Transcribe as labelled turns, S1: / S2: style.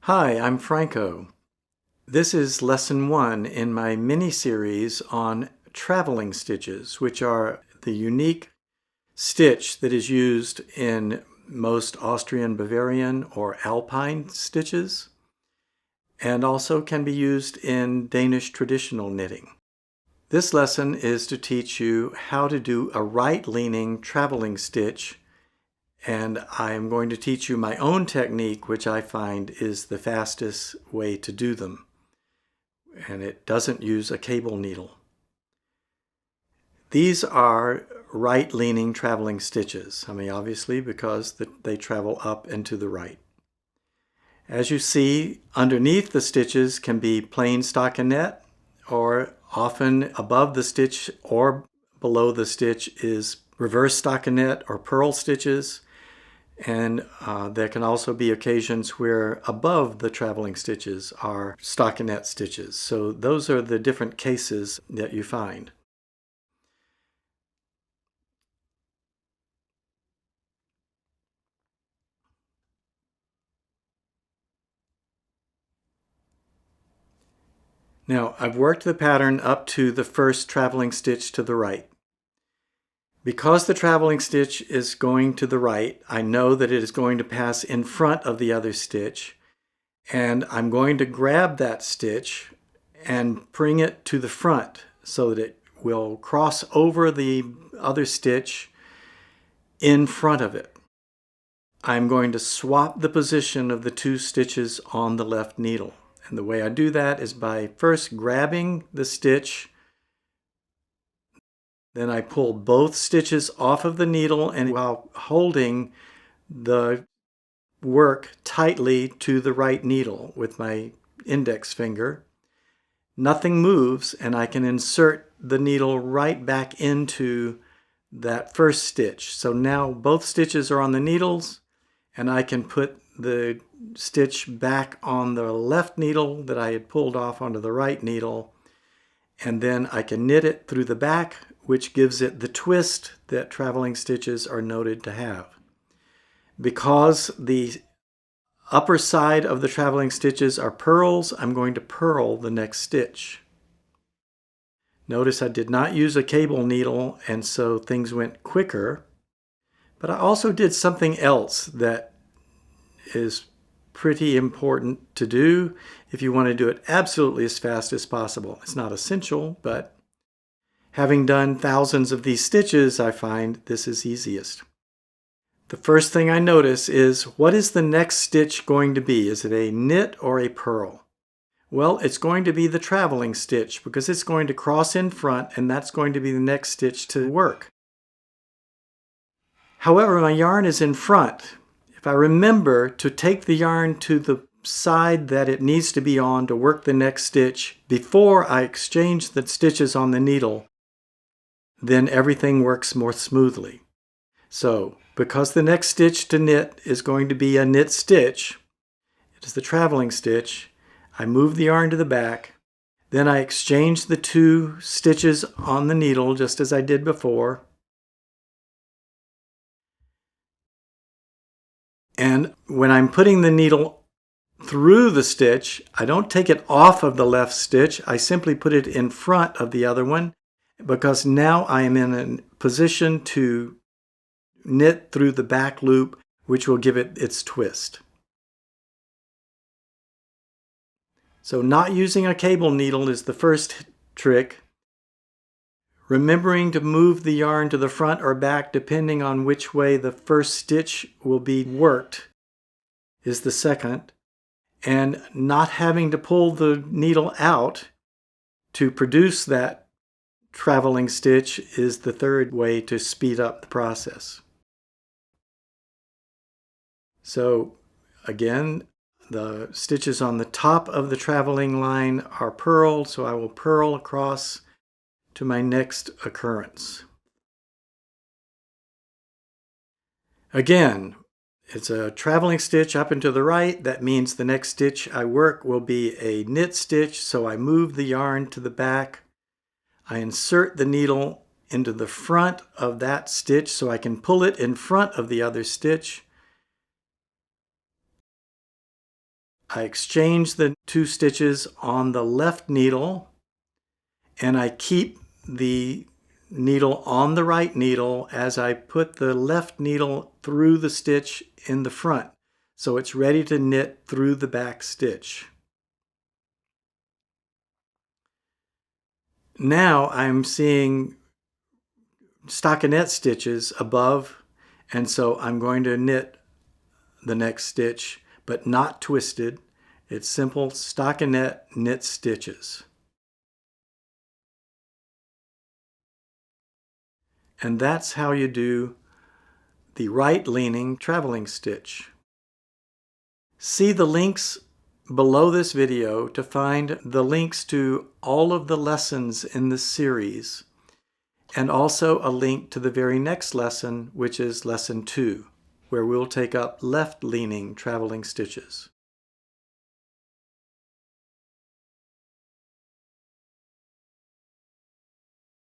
S1: Hi, I'm Franco. This is lesson 1 in my mini-series on traveling stitches, which are the unique stitch that is used in most Austrian-Bavarian or Alpine stitches, and also can be used in Danish traditional knitting. This lesson is to teach you how to do a right-leaning traveling stitch, and I'm going to teach you my own technique, which I find is the fastest way to do them. And it doesn't use a cable needle. These are right-leaning traveling stitches. Obviously because they travel up and to the right. As you see, underneath the stitches can be plain stockinette, or often above the stitch or below the stitch is reverse stockinette or purl stitches. And there can also be occasions where above the traveling stitches are stockinette stitches. So those are the different cases that you find. Now I've worked the pattern up to the first traveling stitch to the right. Because the traveling stitch is going to the right, I know that it is going to pass in front of the other stitch, and I'm going to grab that stitch and bring it to the front so that it will cross over the other stitch in front of it. I'm going to swap the position of the two stitches on the left needle. And the way I do that is by first grabbing the stitch. Then I pull both stitches off of the needle, and while holding the work tightly to the right needle with my index finger, nothing moves, and I can insert the needle right back into that first stitch. So now both stitches are on the needles, and I can put the stitch back on the left needle that I had pulled off onto the right needle, and then I can knit it through the back, which gives it the twist that traveling stitches are noted to have. Because the upper side of the traveling stitches are purls, I'm going to purl the next stitch. Notice I did not use a cable needle, and so things went quicker. But I also did something else that is pretty important to do if you want to do it absolutely as fast as possible. It's not essential, but having done thousands of these stitches, I find this is easiest. The first thing I notice is, what is the next stitch going to be? Is it a knit or a purl? Well, it's going to be the traveling stitch because it's going to cross in front, and that's going to be the next stitch to work. However, my yarn is in front. If I remember to take the yarn to the side that it needs to be on to work the next stitch before I exchange the stitches on the needle, then everything works more smoothly. So, because the next stitch to knit is going to be a knit stitch, it is the traveling stitch, I move the yarn to the back, then I exchange the two stitches on the needle just as I did before, and when I'm putting the needle through the stitch, I don't take it off of the left stitch, I simply put it in front of the other one, because now I am in a position to knit through the back loop, which will give it its twist. So not using a cable needle is the first trick. Remembering to move the yarn to the front or back depending on which way the first stitch will be worked is the second. And not having to pull the needle out to produce that traveling stitch is the third way to speed up the process. So again, the stitches on the top of the traveling line are purled, so I will purl across to my next occurrence. Again, it's a traveling stitch up and to the right. That means the next stitch I work will be a knit stitch, so I move the yarn to the back. I insert the needle into the front of that stitch so I can pull it in front of the other stitch. I exchange the 2 stitches on the left needle, and I keep the needle on the right needle as I put the left needle through the stitch in the front, so it's ready to knit through the back stitch. Now I'm seeing stockinette stitches above, and so I'm going to knit the next stitch, but not twisted. It's simple stockinette knit stitches. And that's how you do the right-leaning traveling stitch. See the links below this video to find the links to all of the lessons in this series, and also a link to the very next lesson, which is lesson 2, where we'll take up left-leaning traveling stitches.